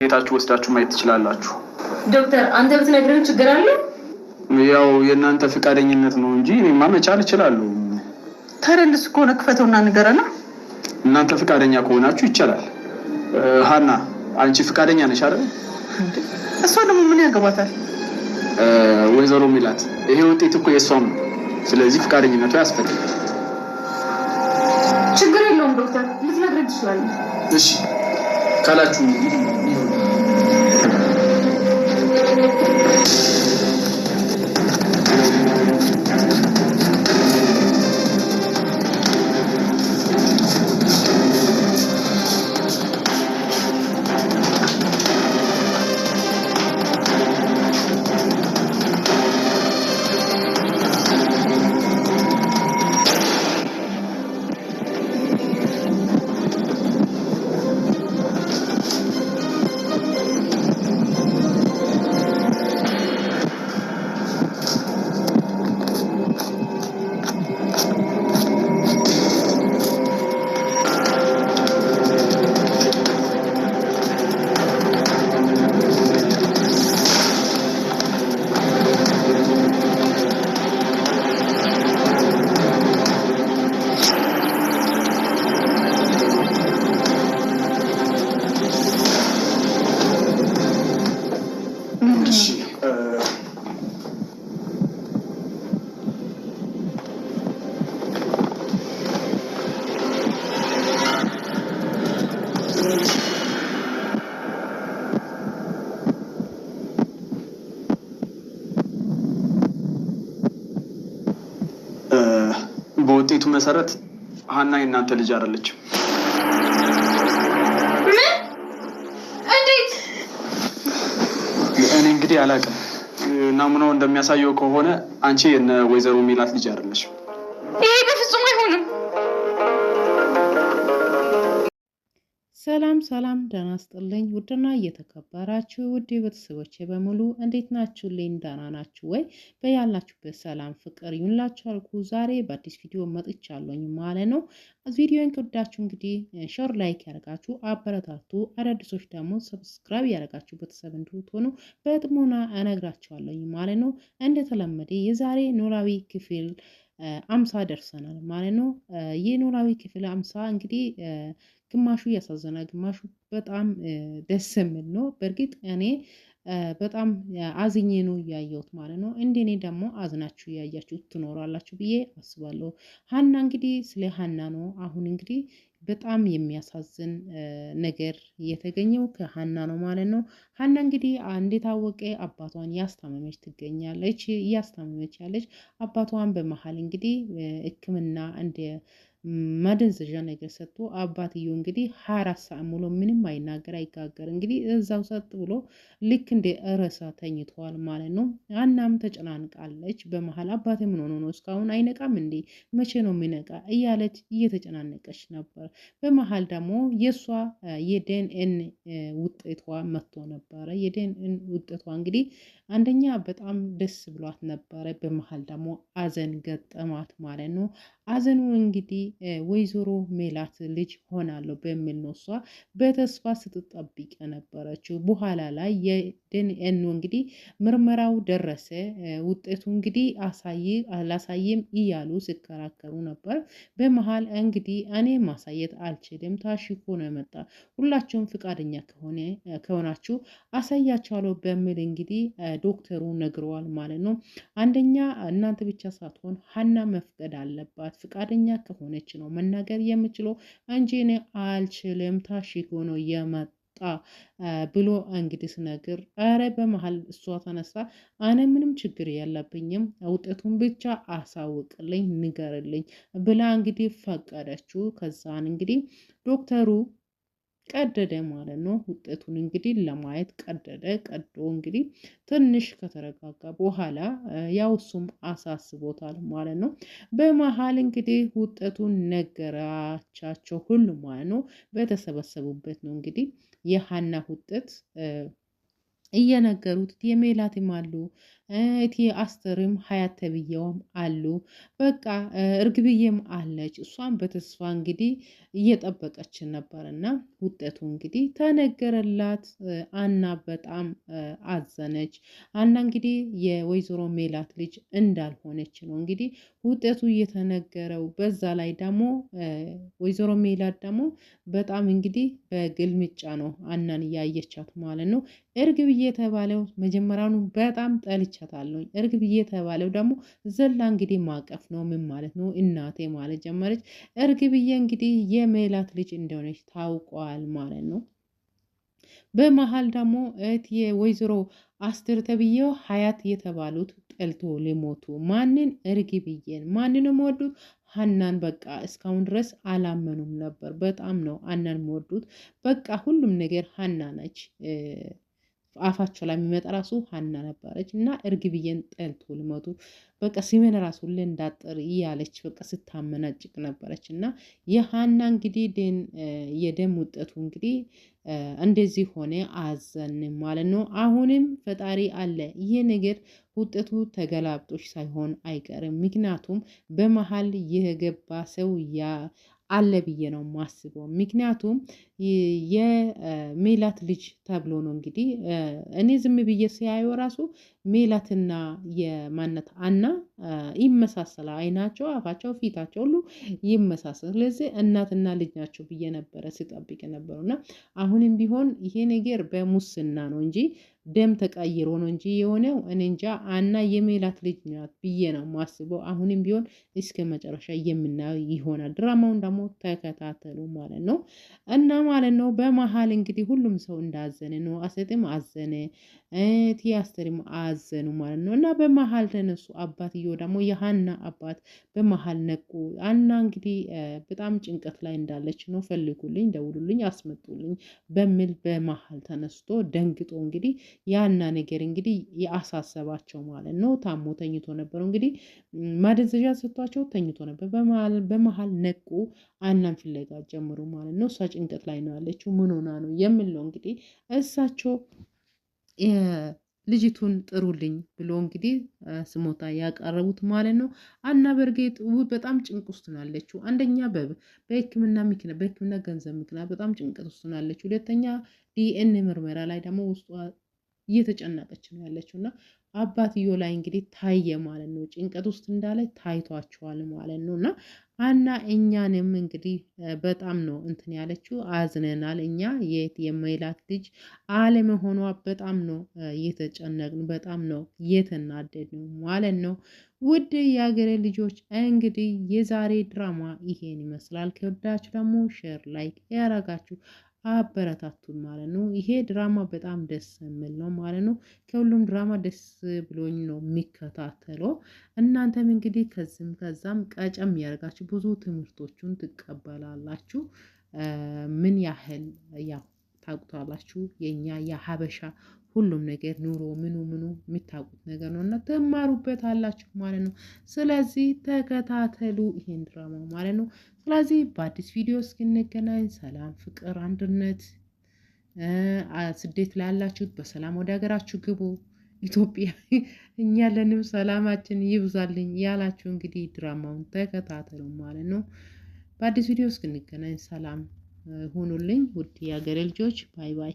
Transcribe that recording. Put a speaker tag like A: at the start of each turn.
A: ቤታችሁ ወስዳችሁ ማየት ትችላላችሁ።
B: ዶክተር አንተ ብትነግረን ችግር አለ?
A: ያው የእናንተ ፍቃደኝነት ነው እንጂ እኔማ መቻል እችላለሁ።
C: ተረልስ ከሆነ ክፈተውና ንገረና።
A: እናንተ ፍቃደኛ ከሆናችሁ ይቻላል። ሃና አንቺ ፍቃደኛ ነሽ አይደል?
C: እሷ ደግሞ ምን ያገባታል?
A: ወይዘሮ ሚላት ይሄ ውጤት እኮ የሷም ነው። ስለዚህ ፍቃደኝነቱ ያስፈልጋል።
B: ችግር የለውም ዶክተር፣ ልትነግረን ትችላለህ።
A: እሺ ካላችሁ በውጤቱ መሰረት ሃና የእናንተ ልጅ አይደለችም።
B: እንዴት?
A: እኔ እንግዲህ አላውቅም። ናሙናው እንደሚያሳየው ከሆነ አንቺ የነ ወይዘሮ ሚላት ልጅ አይደለችም።
B: ይሄ በፍጹም አይሆንም።
D: ሰላም ሰላም፣ ደህና ስጥልኝ ውድና እየተከበራችሁ ውድ ቤተሰቦቼ በሙሉ እንዴት ናችሁ? ልኝ ደህና ናችሁ ወይ? በያላችሁበት ሰላም ፍቅር ይሁንላችሁ አልኩ። ዛሬ በአዲስ ቪዲዮ መጥቻለሁኝ ማለት ነው። ቪዲዮን ከወዳችሁ እንግዲህ ሼር ላይክ ያደርጋችሁ አበረታቱ። አዳዲሶች ደግሞ ሰብስክራይብ ያደርጋችሁ ቤተሰብ እንድትሆኑ በጥሞና እነግራችኋለሁኝ ማለት ነው። እንደተለመደ የዛሬ ኖላዊ ክፍል 50 ደርሰናል ማለት ነው። ይህ ኖላዊ ክፍል 50 እንግዲህ ግማሹ ያሳዘናል፣ ግማሹ በጣም ደስ የሚል ነው። በእርግጥ እኔ በጣም አዝኜ ነው ያየሁት ማለት ነው። እንደኔ ደግሞ አዝናችሁ ያያችሁ ትኖራላችሁ ብዬ አስባለሁ። ሃና እንግዲህ ስለ ሃና ነው አሁን እንግዲህ በጣም የሚያሳዝን ነገር የተገኘው ከሃና ነው ማለት ነው። ሃና እንግዲህ እንደታወቀ አባቷን ያስታመመች ትገኛለች። እያስታመመች ያለች አባቷን በመሀል እንግዲህ ሕክምና እንደ ማደንዘዣ ነገር ሰጥቶ አባትየው እንግዲህ 24 ሰዓት ሙሉ ምንም አይናገር አይጋገር እንግዲህ እዛው ሰጥ ብሎ ልክ እንደ እረሳ ተኝቷል ማለት ነው። ሃናም ተጨናንቃለች። በመሀል አባቴ ምን ሆኖ ነው እስካሁን አይነቃም እንዴ? መቼ ነው የሚነቃ? እያለች እየተጨናነቀች ነበር። በመሀል ደግሞ የሷ የዲኤንኤ ውጤቷ መጥቶ ነበረ። የዲኤንኤ ውጤቷ እንግዲህ አንደኛ በጣም ደስ ብሏት ነበረ። በመሀል ደግሞ አዘን ገጠማት ማለት ነው። አዘኑ እንግዲህ ወይዘሮ ሜላት ልጅ ሆናለሁ በሚል ነው እሷ በተስፋ ስትጠብቅ የነበረችው። በኋላ ላይ የዲኤንኤ እንግዲህ ምርመራው ደረሰ። ውጤቱ እንግዲህ አላሳየም እያሉ ሲከራከሩ ነበር። በመሀል እንግዲህ እኔ ማሳየት አልችልም፣ ታሽኮ ነው የመጣ፣ ሁላቸውም ፍቃደኛ ከሆናችሁ አሳያቸዋለሁ በሚል እንግዲህ ዶክተሩ ነግረዋል ማለት ነው። አንደኛ እናንተ ብቻ ሳትሆን ሃና መፍቀድ አለባት። ፍቃደኛ ከሆነች ነው መናገር የምችለው እንጂ እኔ አልችልም ታሽጎ ነው የመጣ ብሎ እንግዲህ ስነግር፣ ኧረ በመሀል እሷ ተነሳ፣ እኔ ምንም ችግር የለብኝም ውጤቱን ብቻ አሳውቅልኝ ንገርልኝ ብላ እንግዲህ ፈቀደችው። ከዛን እንግዲህ ዶክተሩ ቀደደ ማለት ነው። ውጤቱን እንግዲህ ለማየት ቀዶ እንግዲህ ትንሽ ከተረጋጋ በኋላ ያው እሱም አሳስቦታል ማለት ነው። በመሀል እንግዲህ ውጤቱን ነገራቻቸው ሁሉም ማለት ነው። በተሰበሰቡበት ነው እንግዲህ የሃና ውጤት እየነገሩት የሜላትም አሉ እቲ አስተርም ሀያት ተብዬውም አሉ። በቃ እርግብዬም አለች። እሷም በተስፋ እንግዲህ እየጠበቀች ነበርና ውጤቱ እንግዲህ ተነገረላት። አና በጣም አዘነች። አና እንግዲህ የወይዘሮ ሜላት ልጅ እንዳልሆነች ነው እንግዲህ ውጤቱ እየተነገረው። በዛ ላይ ደግሞ ወይዘሮ ሜላት ደግሞ በጣም እንግዲህ በግልምጫ ነው አናን እያየቻት ማለት ነው። እርግብዬ የተባለው መጀመሪያውኑ በጣም ጠልቻታለሁ። እርግብዬ የተባለው ደግሞ ዘላ እንግዲህ ማቀፍ ነው። ምን ማለት ነው? እናቴ ማለት ጀመረች። እርግብዬ እንግዲህ የሜላት ልጅ እንደሆነች ታውቋል ማለት ነው። በመሀል ደግሞ የወይዘሮ አስቴር ተብዬው ሀያት የተባሉት ጠልቶ ሊሞቱ ማንን? እርግብዬን። ማንንም ወዱት ሀናን። በቃ እስካሁን ድረስ አላመኑም ነበር። በጣም ነው ሀናን የሚወዱት። በቃ ሁሉም ነገር ሀና ነች። አፋቸው ላይ የሚመጣ ራሱ ሀና ነበረች እና እርግብዬን ጠልቶ ሊሞቱ በቃ ሲመን ራሱ እንዳጠር እያለች በቃ ስታመናጭቅ ነበረች። እና የሀና እንግዲህ የደም ውጤቱ እንግዲህ እንደዚህ ሆነ። አዘን ማለት ነው። አሁንም ፈጣሪ አለ። ይሄ ነገር ውጤቱ ተገላብጦች ሳይሆን አይቀርም። ምክንያቱም በመሀል የገባ ሰው አለ ብዬ ነው ማስበው። ምክንያቱም የሜላት ልጅ ተብሎ ነው እንግዲህ እኔ ዝም ብዬ ሲያየው ራሱ ሜላትና የማነት አና ይመሳሰላል። አይናቸው፣ አፋቸው፣ ፊታቸው ሁሉ ይመሳሰል። ስለዚህ እናትና ልጅ ናቸው ብዬ ነበረ ስጠብቅ ነበሩና አሁንም ቢሆን ይሄ ነገር በሙስና ነው እንጂ ደም ተቀይሮ ነው እንጂ የሆነው እኔ እንጃ። አና የሜላት ልጅ ናት ብዬ ነው ማስበው። አሁንም ቢሆን እስከ መጨረሻ የምናየው ይሆናል። ድራማውን ደግሞ ተከታተሉ ማለት ነው። እና ማለት ነው በመሀል እንግዲህ ሁሉም ሰው እንዳዘነ ነው። አሰጥም አዘነ፣ ቲያስተርም አዘኑ ማለት ነው። እና በመሀል ተነሱ። አባትየው ደግሞ የሀና አባት በመሀል ነቁ። አና እንግዲህ በጣም ጭንቀት ላይ እንዳለች ነው ፈልጉልኝ፣ ደውሉልኝ፣ አስመጡልኝ በሚል በመሀል ተነስቶ ደንግጦ እንግዲህ ያና ነገር እንግዲህ ያሳሰባቸው ማለት ነው። ታሞ ተኝቶ ነበር እንግዲህ ማደንዘዣ ሰጥቷቸው ተኝቶ ነበር። በመሀል ነቁ። አናን ፍለጋ ጀምሩ ማለት ነው። እሷ ጭንቀት ላይ ነው ያለችው። ምን ሆና ነው የምለው እንግዲህ እሳቸው ልጅቱን ጥሩልኝ ብሎ እንግዲህ ስሞታ ያቀረቡት ማለት ነው። አና በርግጥ በጣም ጭንቅ ውስጥ ነው ያለችው። አንደኛ በሕክምና ገንዘብ ምክንያት በጣም ጭንቀት ውስጥ ነው ያለችው። ሁለተኛ ዲኤንኤ ምርመራ ላይ ደግሞ ውስጧ እየተጨነቀች ነው ያለችው እና አባትዮ ላይ እንግዲህ ታየ ማለት ነው። ጭንቀት ውስጥ እንዳለ ታይቷቸዋል ማለት ነው። እና አና እኛንም እንግዲህ በጣም ነው እንትን ያለችው። አዝነናል። እኛ የሜላት ልጅ አለመሆኗ በጣም ነው የተጨነቅን፣ በጣም ነው የተናደድን ማለት ነው። ውድ የሀገሬ ልጆች እንግዲህ የዛሬ ድራማ ይሄን ይመስላል። ከወዳችሁ ደግሞ ሼር ላይክ ያረጋችሁ አበረታቱን ማለት ነው። ይሄ ድራማ በጣም ደስ የሚል ነው ማለት ነው። ከሁሉም ድራማ ደስ ብሎኝ ነው የሚከታተለው። እናንተም እንግዲህ ከዚህም ከዛም ቀጨም ያደርጋችሁ ብዙ ትምህርቶቹን ትቀበላላችሁ። ምን ያህል ያው ታውቁታላችሁ። የኛ የሀበሻ ሁሉም ነገር ኑሮ ምኑ የሚታወቁት ነገር ነው እና ትማሩበት አላችሁ ማለት ነው። ስለዚህ ተከታተሉ ይሄን ድራማ ማለት ነው። ስለዚህ በአዲስ ቪዲዮ እስክንገናኝ ሰላም፣ ፍቅር፣ አንድነት። ስደት ላይ ያላችሁት በሰላም ወደ ሀገራችሁ ግቡ። ኢትዮጵያ እኛ ያለንም ሰላማችን ይብዛልኝ ያላችሁ እንግዲህ ድራማውን ተከታተሉ ማለት ነው። በአዲስ ቪዲዮ እስክንገናኝ ሰላም ሁኑልኝ ውድ የሀገሬ ልጆች። ባይ ባይ።